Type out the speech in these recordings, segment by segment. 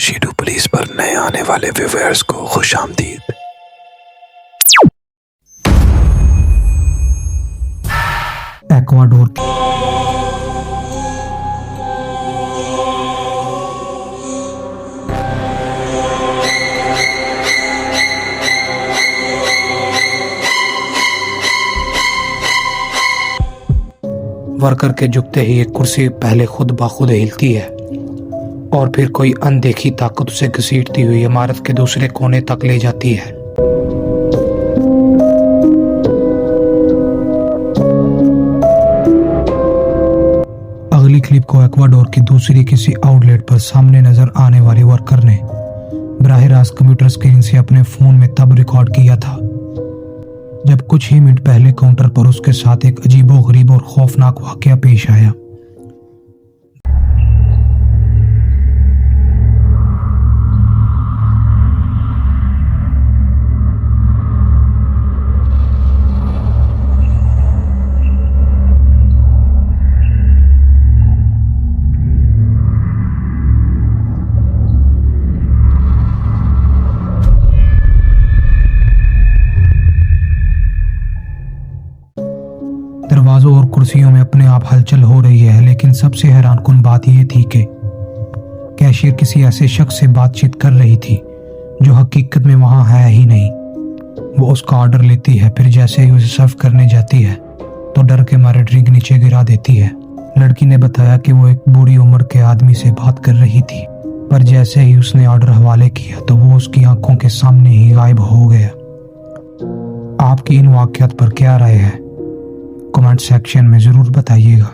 शीडू police पर नए आने वाले व्यूअर्स को खुशामदीद। एक्वाडोर वर्कर के झुकते ही एक कुर्सी पहले खुद ब खुद हिलती है और फिर कोई अनदेखी ताकत उसे घसीटती हुई इमारत के दूसरे कोने तक ले जाती है। अगली क्लिप को एक्वाडोर की दूसरी किसी आउटलेट पर सामने नजर आने वाले वर्कर ने बराह रास्त कंप्यूटर स्क्रीन से अपने फोन में तब रिकॉर्ड किया था जब कुछ ही मिनट पहले काउंटर पर उसके साथ एक अजीबोगरीब और खौफनाक वाकया पेश आया। दरवाजों और कुर्सियों में अपने आप हलचल हो रही है, लेकिन सबसे हैरानकुन बात यह थी कि कैशियर किसी ऐसे शख्स से बातचीत कर रही थी जो हकीकत में वहां है ही नहीं। वो उसका ऑर्डर लेती है, फिर जैसे ही उसे सर्व करने जाती है तो डर के मारे ड्रिंक नीचे गिरा देती है। लड़की ने बताया कि वो एक बूढ़ी उम्र के आदमी से बात कर रही थी, पर जैसे ही उसने ऑर्डर हवाले किया तो वो उसकी आंखों के सामने ही गायब हो गया। आपकी इन वाकयात पर क्या राय है? कमेंट सेक्शन में जरूर बताइएगा।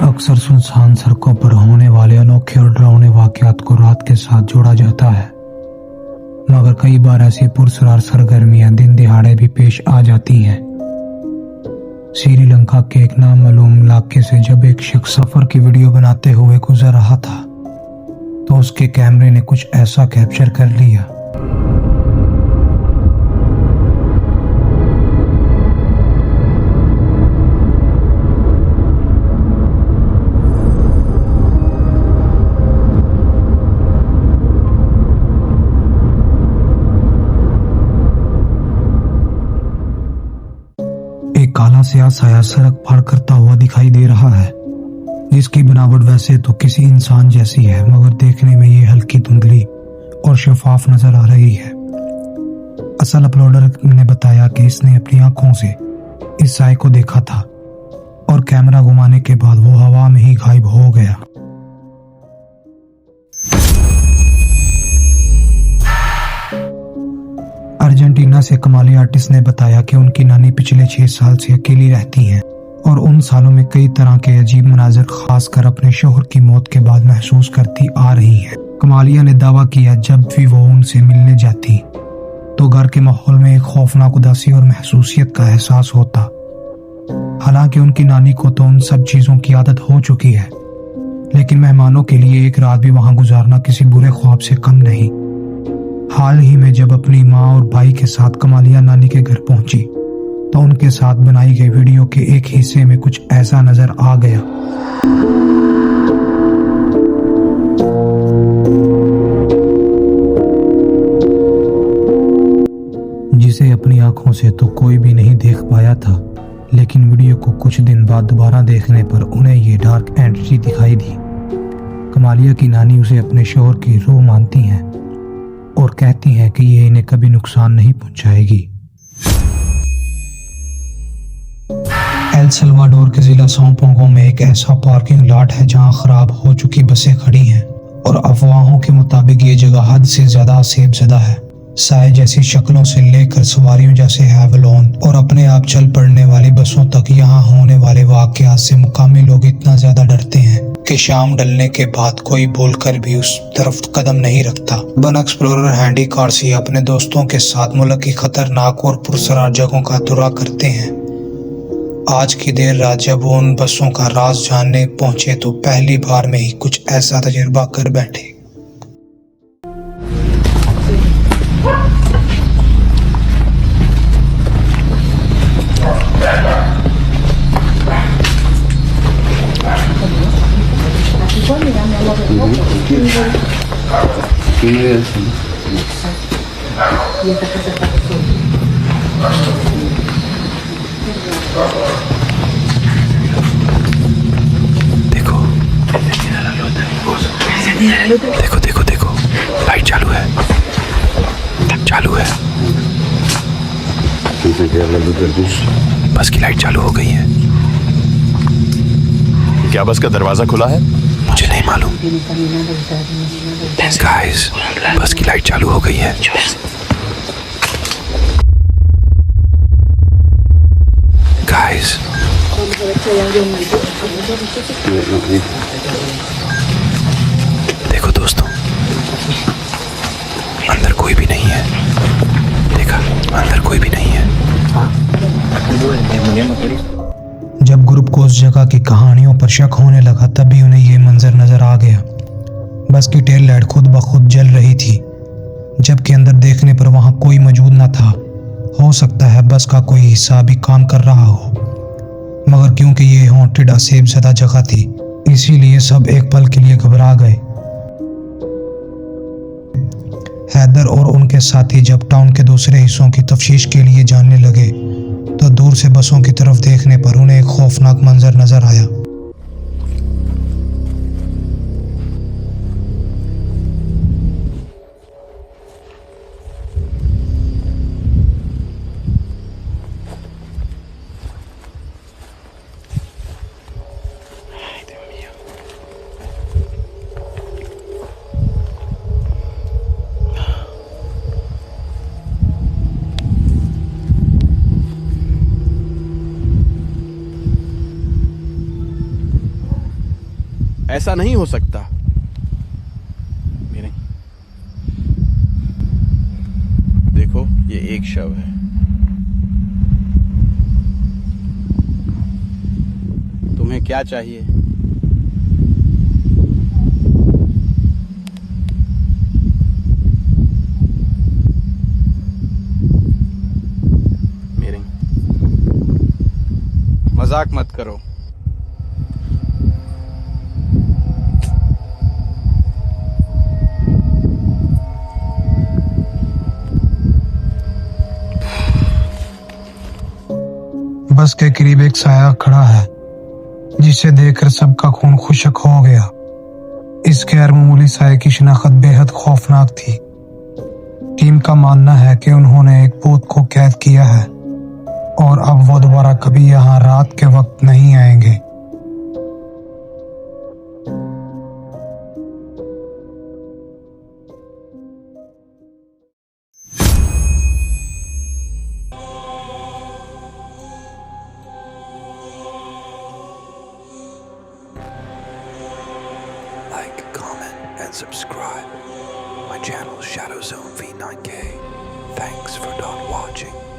अक्सर सुनसान सड़कों पर होने वाले अनोखे और डरावने वाकयात को रात के साथ जोड़ा जाता है, मगर कई बार ऐसी पुरसरार सरगर्मियां दिन दिहाड़े भी पेश आ जाती हैं। श्रीलंका के एक नामालूम इलाके से जब एक शख्स सफर की वीडियो बनाते हुए गुजर रहा था तो उसके कैमरे ने कुछ ऐसा कैप्चर कर लिया। एक काला स्याह साया सड़क पार करता हुआ दिखाई दे रहा है, जिसकी बनावट वैसे तो किसी इंसान जैसी है, मगर देखने में ये हल्की धुंधली और शफाफ नजर आ रही है। असल अपलोडर ने बताया कि इसने अपनी आंखों से इस साए को देखा था और कैमरा घुमाने के बाद वो हवा में ही गायब हो गया। अर्जेंटीना से कमाली आर्टिस्ट ने बताया कि उनकी नानी पिछले 6 साल से अकेली रहती हैं और उन सालों में कई तरह के अजीब मनाजर खासकर अपने शौहर की मौत के बाद महसूस करती आ रही है। कमालिया ने दावा किया जब भी वो उनसे मिलने जाती तो घर के माहौल में एक खौफनाक उदासी और महसूसियत का एहसास होता। हालांकि उनकी नानी को तो उन सब चीजों की आदत हो चुकी है, लेकिन मेहमानों के लिए एक रात भी वहां गुजारना किसी बुरे ख्वाब से कम नहीं। हाल ही में जब अपनी माँ और भाई के साथ कमालिया नानी के घर पहुंची तो उनके साथ बनाई गई वीडियो के एक हिस्से में कुछ ऐसा नजर आ गया। जिसे अपनी आंखों से तो कोई भी नहीं देख पाया था, लेकिन वीडियो को कुछ दिन बाद दोबारा देखने पर उन्हें ये डार्क एंटिटी दिखाई दी। कमालिया की नानी उसे अपने शौहर की रूह मानती हैं और कहती हैं कि ये इन्हें कभी नुकसान नहीं पहुंचाएगी। एल सल्वाडोर के जिला सौ पोंगो में एक ऐसा पार्किंग लॉट है जहां खराब हो चुकी बसें खड़ी हैं और अफवाहों के मुताबिक ये जगह हद से ज्यादा सेबज़दा है। साए जैसी शक्लों से लेकर सवारियों जैसे हैवलॉन और अपने आप चल पड़ने वाली बसों तक यहाँ होने वाले वाकयात से मुकामी लोग इतना ज्यादा डरते हैं कि शाम ढलने के बाद कोई बोलकर भी उस तरफ कदम नहीं रखता। वन एक्सप्लोरर हैंडी कार्सी अपने दोस्तों के साथ मुल्क की खतरनाक और पुरसरार जगहों का दौरा करते हैं। आज की देर रात जब वो उन बसों का राज जानने पहुंचे तो पहली बार में ही कुछ ऐसा तजुर्बा कर बैठे। देखो देखो देखो देखो, लाइट चालू है, चालू है। बस की लाइट चालू हो गई है। क्या बस का दरवाजा खुला है? मुझे नहीं मालूम। गाइस, बस की लाइट चालू हो गई है। गाइस, देखो दोस्तों, अंदर कोई भी नहीं है। देखा, अंदर कोई भी नहीं है। जब ग्रुप को उस जगह की कहानियों पर शक होने लगा, तभी उन्हें ये मंजर नजर आ गया। बस की टेल लाइट खुद ब खुद जल रही थी, जबकि अंदर देखने पर वहां कोई मौजूद न था। हो सकता है बस का कोई हिस्सा भी काम कर रहा हो, मगर क्योंकि ये हॉन्टेड असेब ज़दा जगह थी, इसीलिए सब एक पल के लिए घबरा गए। हैदर और उनके साथी जब टाउन के दूसरे हिस्सों की तफ्तीश के लिए जाने लगे, तो दूर से बसों की तरफ देखने पर उन्हें एक खौफनाक मंजर नजर आया। ऐसा नहीं हो सकता। मेरे देखो, ये एक शव है। तुम्हें क्या चाहिए? मेरे मजाक मत करो। बस के करीब एक साया खड़ा है, जिसे देखकर सबका खून खुशक हो गया। इस गैर मामूली साये की शिनाख्त बेहद खौफनाक थी। टीम का मानना है कि उन्होंने एक भूत को कैद किया है और अब वो दोबारा कभी यहाँ रात के वक्त नहीं आएंगे। like, comment, and subscribe. My channel is Shadow Zone V9K. Thanks for not watching.